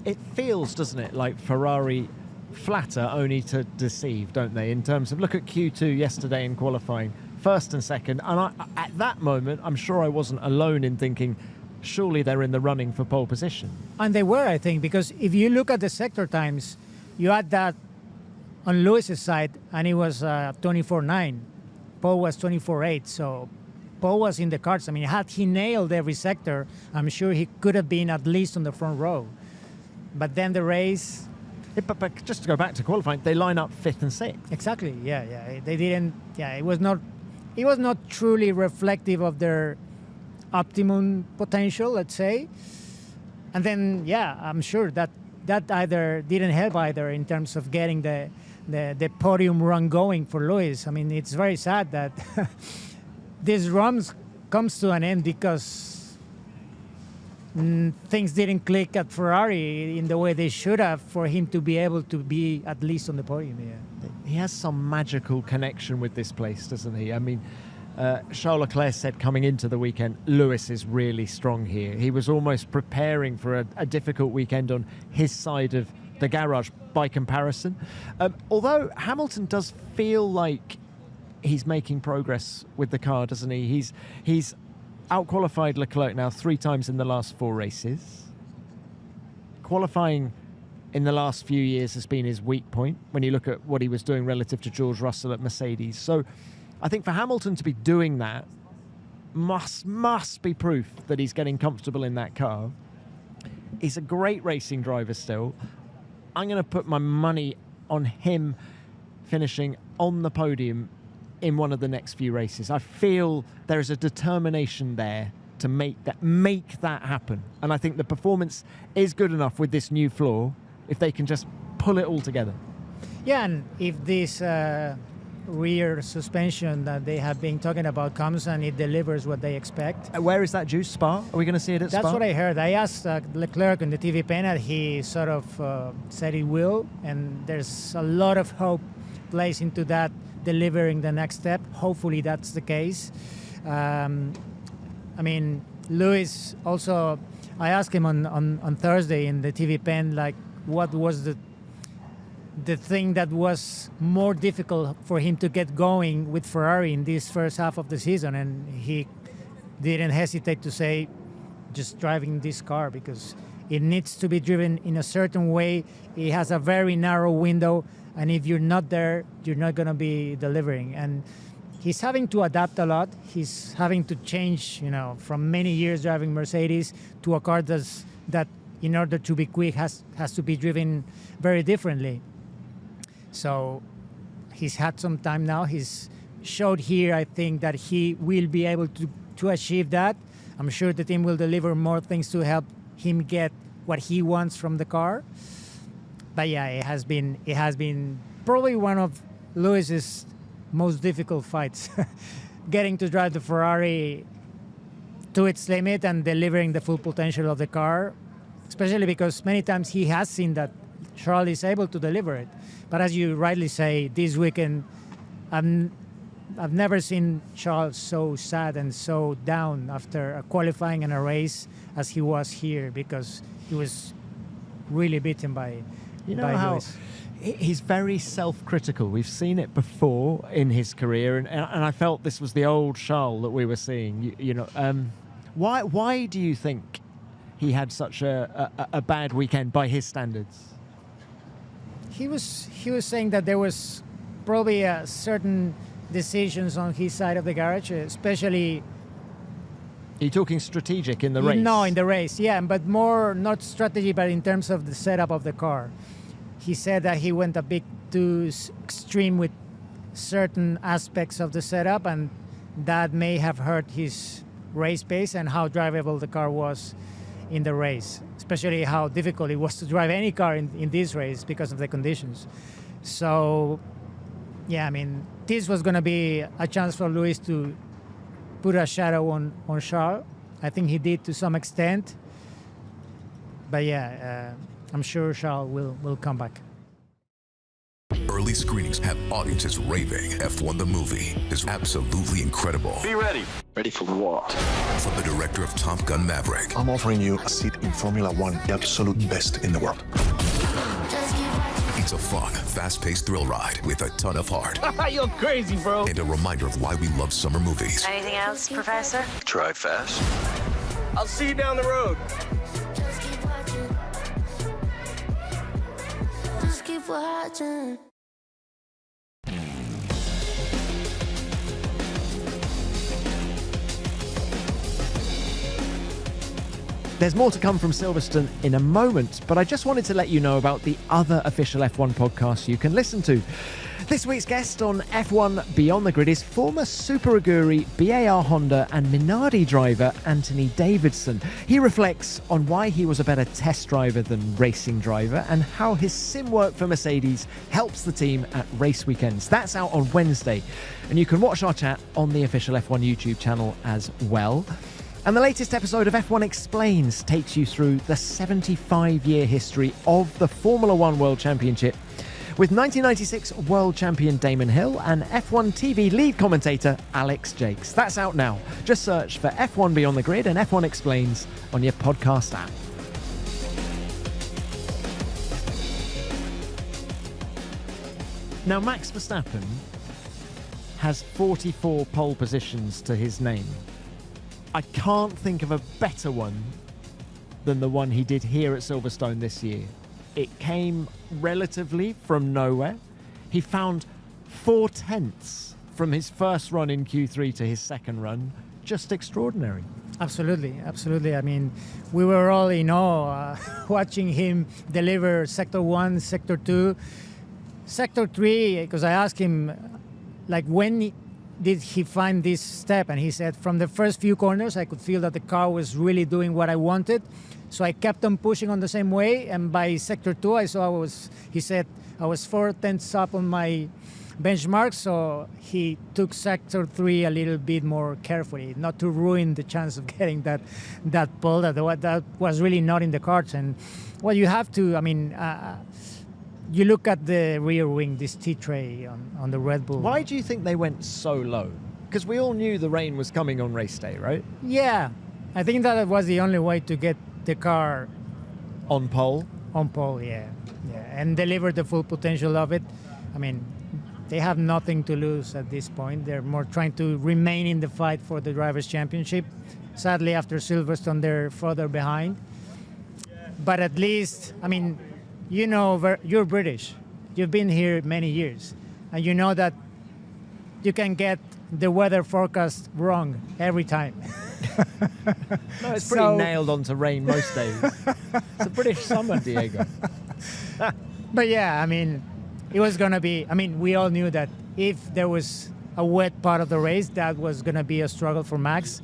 it feels, doesn't it, like Ferrari flatter only to deceive, don't they? In terms of, look at Q2 yesterday in qualifying, first and second, and at that moment I'm sure I wasn't alone in thinking surely they're in the running for pole position. And they were, I think, because if you look at the sector times, you add that on Lewis's side, and it was 24.9. Paul was 24.8, so Paul was in the cards. Had he nailed every sector, I'm sure he could have been at least on the front row. But then the race... But just to go back to qualifying, they line up 5th and 6th. Exactly. Yeah. They didn't. Yeah. It was not truly reflective of their optimum potential, let's say. And then, I'm sure that either didn't help either in terms of getting the podium run going for Lewis. It's very sad that this run comes to an end because things didn't click at Ferrari in the way they should have for him to be able to be at least on the podium. Yeah. He has some magical connection with this place, doesn't he? I mean, Charles Leclerc said coming into the weekend, Lewis is really strong here. He was almost preparing for a difficult weekend on his side of the garage by comparison. Although Hamilton does feel like he's making progress with the car, doesn't he? He's out-qualified Leclerc now 3 times in the last 4 races. Qualifying in the last few years has been his weak point when you look at what he was doing relative to George Russell at Mercedes. So I think for Hamilton to be doing that must be proof that he's getting comfortable in that car. He's a great racing driver still. I'm going to put my money on him finishing on the podium in one of the next few races. I feel there is a determination there to make that happen. And I think the performance is good enough with this new floor if they can just pull it all together. Yeah, and if this rear suspension that they have been talking about comes and it delivers what they expect. Where is that due? Spa? Are we going to see it at Spa? That's what I heard. I asked Leclerc on the TV panel. He sort of said he will, and there's a lot of hope placed into that, delivering the next step. Hopefully that's the case. I mean, Lewis also, I asked him on Thursday in the TV pen, like, what was the thing that was more difficult for him to get going with Ferrari in this first half of the season, and he didn't hesitate to say just driving this car, because it needs to be driven in a certain way. It has a very narrow window, and if you're not there, you're not going to be delivering. And he's having to adapt a lot. He's having to change, from many years driving Mercedes to a car that in order to be quick has to be driven very differently. So he's had some time now. He's showed here, I think, that he will be able to achieve that. I'm sure the team will deliver more things to help him get what he wants from the car. But yeah, it has been probably one of Lewis's most difficult fights, getting to drive the Ferrari to its limit and delivering the full potential of the car, especially because many times he has seen that Charles is able to deliver it. But as you rightly say, this weekend, I've never seen Charles so sad and so down after qualifying in a race as he was here, because he was really beaten by Lewis. He's very self-critical. We've seen it before in his career, and I felt this was the old Charles that we were seeing. Why do you think he had such a bad weekend by his standards? He was saying that there was probably certain decisions on his side of the garage, especially. Are you talking strategic in the race? No, in the race, yeah, but more not strategy, but in terms of the setup of the car. He said that he went a bit too extreme with certain aspects of the setup, and that may have hurt his race pace and how drivable the car was in the race, especially how difficult it was to drive any car in this race because of the conditions. So, yeah, I mean, this was going to be a chance for Lewis to put a shadow on Charles. I think he did to some extent. But yeah, I'm sure Charles will come back. Early screenings have audiences raving. F1 the movie is absolutely incredible. Be ready. Ready for what? From the director of Top Gun Maverick. I'm offering you a seat in Formula One, the absolute best in the world. It's a fun, fast-paced thrill ride with a ton of heart. You're crazy, bro. And a reminder of why we love summer movies. Anything else, Professor? Drive fast. I'll see you down the road. Just keep watching. There's more to come from Silverstone in a moment, but I just wanted to let you know about the other official F1 podcasts you can listen to. This week's guest on F1 Beyond the Grid is former Super Aguri, BAR Honda and Minardi driver Anthony Davidson. He reflects on why he was a better test driver than racing driver and how his sim work for Mercedes helps the team at race weekends. That's out on Wednesday, and you can watch our chat on the official F1 YouTube channel as well. And the latest episode of F1 Explains takes you through the 75-year history of the Formula One World Championship with 1996 World Champion Damon Hill and F1 TV lead commentator Alex Jakes. That's out now. Just search for F1 Beyond the Grid and F1 Explains on your podcast app. Now, Max Verstappen has 44 pole positions to his name. I can't think of a better one than the one he did here at Silverstone this year. It came relatively from nowhere. He found 4/10 from his first run in Q3 to his second run. Just extraordinary. Absolutely, absolutely. I mean, we were all in awe watching him deliver Sector 1, Sector 2, Sector 3, because I asked him, like, when did he find this step? And he said, from the first few corners, I could feel that the car was really doing what I wanted. So I kept on pushing on the same way. And by Sector 2, he said, I was 4/10 up on my benchmark. So he took Sector 3 a little bit more carefully, not to ruin the chance of getting that pole. That was really not in the cards. And well, you have to, I mean, you look at the rear wing, this T-tray on the Red Bull. Why do you think they went so low? Because we all knew the rain was coming on race day, right? Yeah, I think that was the only way to get the car on pole. On pole, yeah, and deliver the full potential of it. I mean, they have nothing to lose at this point. They're more trying to remain in the fight for the Drivers' Championship. Sadly, after Silverstone, they're further behind. But at least, I mean, you know, you're British. You've been here many years. And you know that you can get the weather forecast wrong every time. No, it's pretty nailed onto rain most days. It's a British summer, Diego. But yeah, I mean, it was going to be, I mean, we all knew that if there was a wet part of the race, that was going to be a struggle for Max.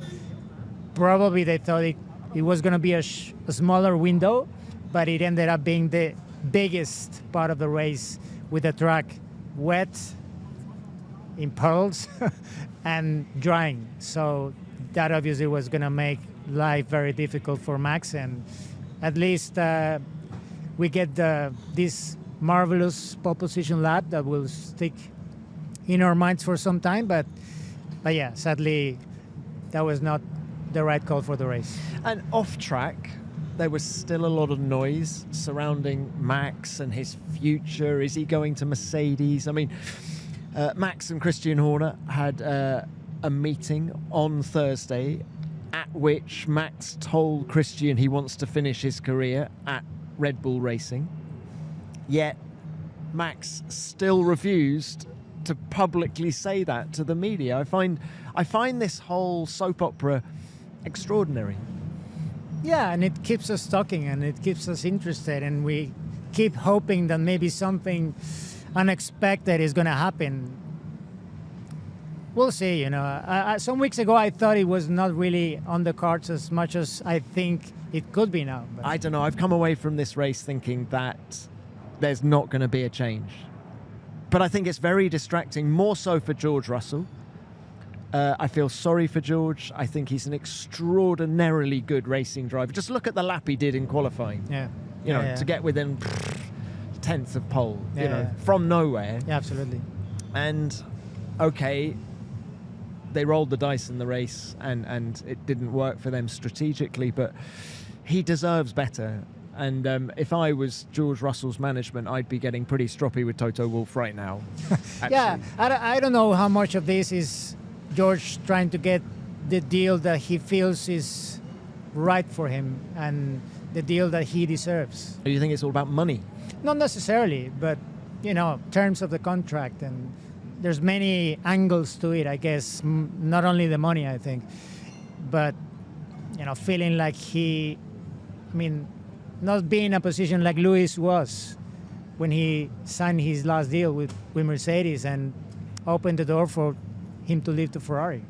Probably they thought it was going to be a smaller window, but it ended up being the biggest part of the race with the track wet, in puddles, and drying. So that obviously was going to make life very difficult for Max. And at least we get this marvelous pole position lap that will stick in our minds for some time. But yeah, sadly, that was not the right call for the race. And off track, there was still a lot of noise surrounding Max and his future. Is he going to Mercedes? I mean, Max and Christian Horner had a meeting on Thursday at which Max told Christian he wants to finish his career at Red Bull Racing. Yet Max still refused to publicly say that to the media. I find this whole soap opera extraordinary. Yeah, and it keeps us talking and it keeps us interested, and we keep hoping that maybe something unexpected is going to happen. We'll see, you know. Some weeks ago, I thought it was not really on the cards as much as I think it could be now. But I don't know. I've come away from this race thinking that there's not going to be a change. But I think it's very distracting, more so for George Russell. I feel sorry for George. I think he's an extraordinarily good racing driver. Just look at the lap he did in qualifying. Yeah. You know, to get within 10th of pole, you know, from nowhere. Yeah, absolutely. And, okay, they rolled the dice in the race and it didn't work for them strategically, but he deserves better. And if I was George Russell's management, I'd be getting pretty stroppy with Toto Wolff right now. Yeah, I don't know how much of this is George trying to get the deal that he feels is right for him and the deal that he deserves. Do you think it's all about money? Not necessarily, but, you know, terms of the contract, and there's many angles to it, I guess. Not only the money, I think, but, you know, feeling like not being in a position like Lewis was when he signed his last deal with Mercedes and opened the door for him to leave to Ferrari.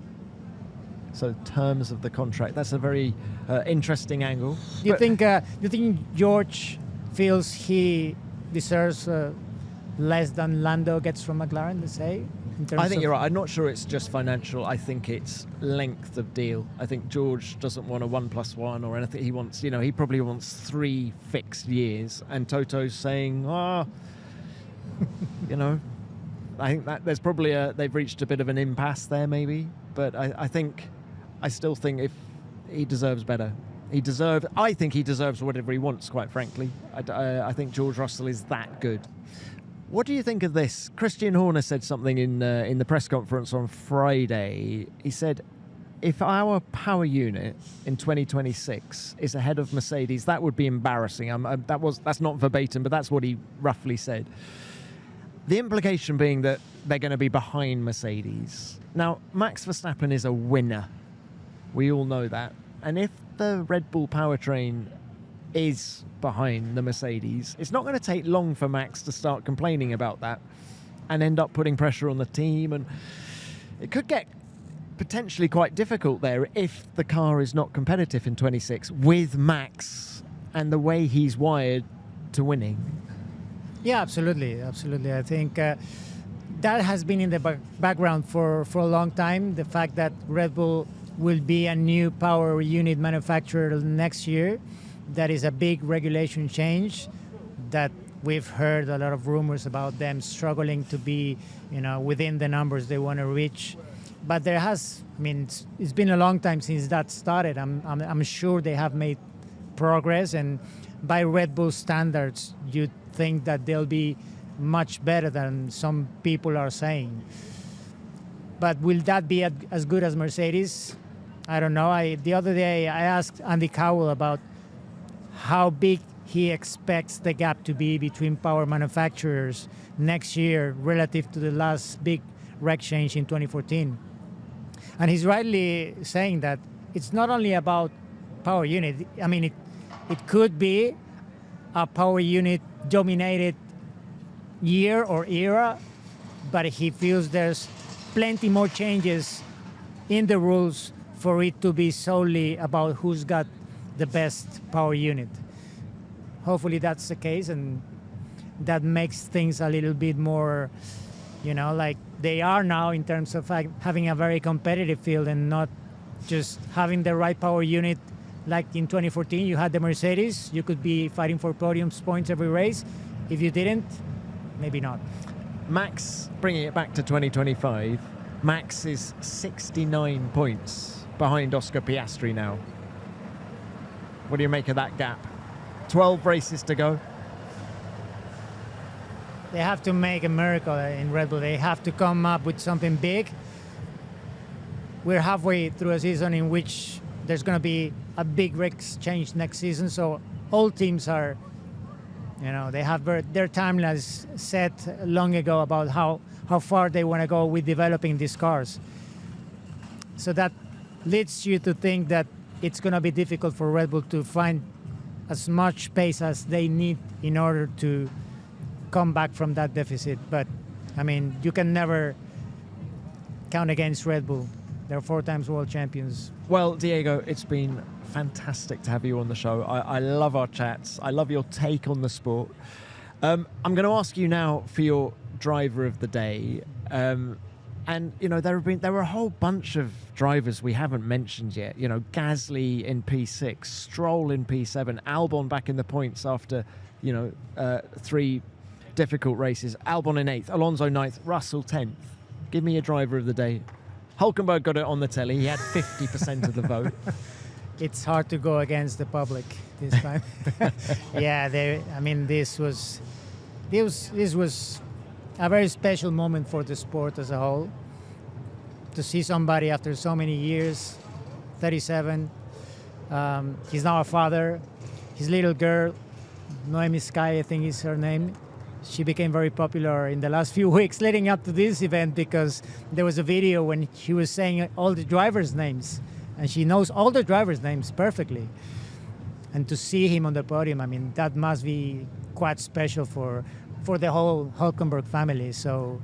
So terms of the contract, that's a very interesting angle. Do you think George feels he deserves less than Lando gets from McLaren, let's say. I think you're right. I'm not sure it's just financial. I think it's length of deal. I think George doesn't want a 1+1 or anything. He wants, he probably wants 3 fixed years. And Toto's saying, I think that there's probably they've reached a bit of an impasse there, maybe. But I still think if he deserves better. I think he deserves whatever he wants, quite frankly. I think George Russell is that good. What do you think of this? Christian Horner said something in the press conference on Friday. He said, if our power unit in 2026 is ahead of Mercedes, that would be embarrassing. That's not verbatim, but that's what he roughly said. The implication being that they're going to be behind Mercedes. Now, Max Verstappen is a winner. We all know that. And if the Red Bull powertrain is behind the Mercedes, it's not going to take long for Max to start complaining about that and end up putting pressure on the team, and it could get potentially quite difficult there if the car is not competitive in 26 with Max and the way he's wired to winning. Yeah, absolutely. I think that has been in the background for a long time, the fact that Red Bull will be a new power unit manufacturer next year. That is a big regulation change that we've heard a lot of rumors about them struggling to be, within the numbers they want to reach. But it's been a long time since that started. I'm sure they have made progress, and by Red Bull standards, you'd think that they'll be much better than some people are saying. But will that be as good as Mercedes? I don't know. The other day I asked Andy Cowell about how big he expects the gap to be between power manufacturers next year relative to the last big reg change in 2014. And he's rightly saying that it's not only about power unit. It could be a power unit dominated year or era, but he feels there's plenty more changes in the rules for it to be solely about who's got the best power unit. Hopefully that's the case, and that makes things a little bit more, like they are now in terms of having a very competitive field and not just having the right power unit. Like in 2014, you had the Mercedes, you could be fighting for podium points every race. If you didn't, maybe not. Max, bringing it back to 2025, Max is 69 points behind Oscar Piastri now. What do you make of that gap? 12 races to go. They have to make a miracle in Red Bull. They have to come up with something big. We're halfway through a season in which there's going to be a big race change next season, so all teams are, they have their timelines set long ago about how far they want to go with developing these cars. So that leads you to think that it's going to be difficult for Red Bull to find as much pace as they need in order to come back from that deficit. But, you can never count against Red Bull. They're 4 times world champions. Well, Diego, it's been fantastic to have you on the show. I love our chats. I love your take on the sport. I'm going to ask you now for your driver of the day. And, there were a whole bunch of drivers we haven't mentioned yet. Gasly in P6, Stroll in P7, Albon back in the points after, 3 difficult races. Albon in 8th, Alonso 9th, Russell 10th. Give me a driver of the day. Hulkenberg got it on the telly. He had 50% of the vote. It's hard to go against the public this time. Yeah, this was a very special moment for the sport as a whole. To see somebody after so many years, 37, he's now a father. His little girl, Noemi Sky, I think is her name. She became very popular in the last few weeks leading up to this event because there was a video when she was saying all the drivers' names, and she knows all the drivers' names perfectly. And to see him on the podium, that must be quite special for the whole Hulkenberg family. So,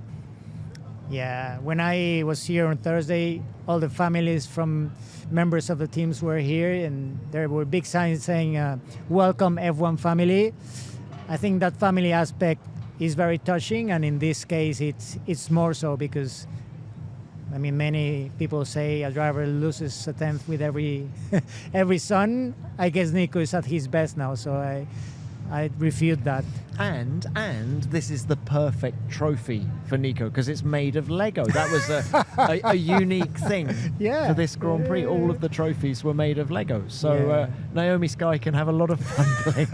yeah, when I was here on Thursday, all the families from members of the teams were here, and there were big signs saying, welcome F1 family. I think that family aspect is very touching, and in this case, it's more so because, I mean, many people say a driver loses a tenth with every sun. I guess Nico is at his best now, so I refute that. And this is the perfect trophy for Nico because it's made of Lego. That was a unique thing for this Grand Prix. All of the trophies were made of Lego. So Naomi Sky can have a lot of fun playing.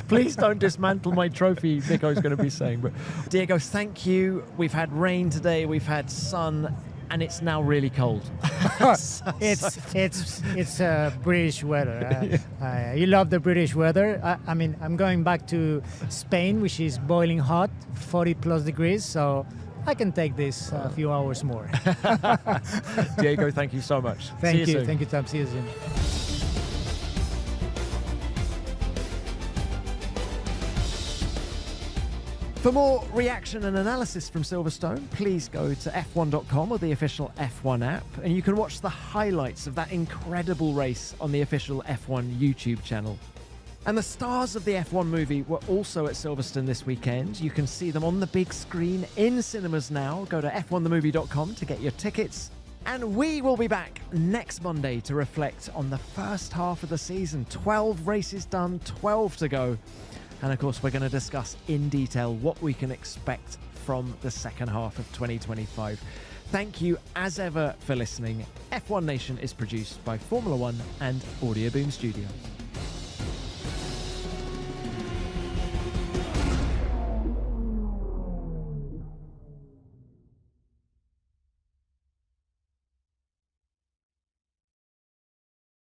Please don't dismantle my trophy, Nico's going to be saying. But Diego, thank you. We've had rain today. We've had sun. And it's now really cold. It's British weather. You love the British weather. I mean, I'm going back to Spain, which is boiling hot, 40 plus degrees. So I can take this a few hours more. Diego, thank you so much. Thank you. Thank you, Tom. See you soon. For more reaction and analysis from Silverstone, please go to f1.com or the official F1 app, and you can watch the highlights of that incredible race on the official F1 YouTube channel. And the stars of the F1 movie were also at Silverstone this weekend. You can see them on the big screen in cinemas now. Go to f1themovie.com to get your tickets. And we will be back next Monday to reflect on the first half of the season. 12 races done, 12 to go. And of course, we're going to discuss in detail what we can expect from the second half of 2025. Thank you, as ever, for listening. F1 Nation is produced by Formula One and Audio Boom Studios.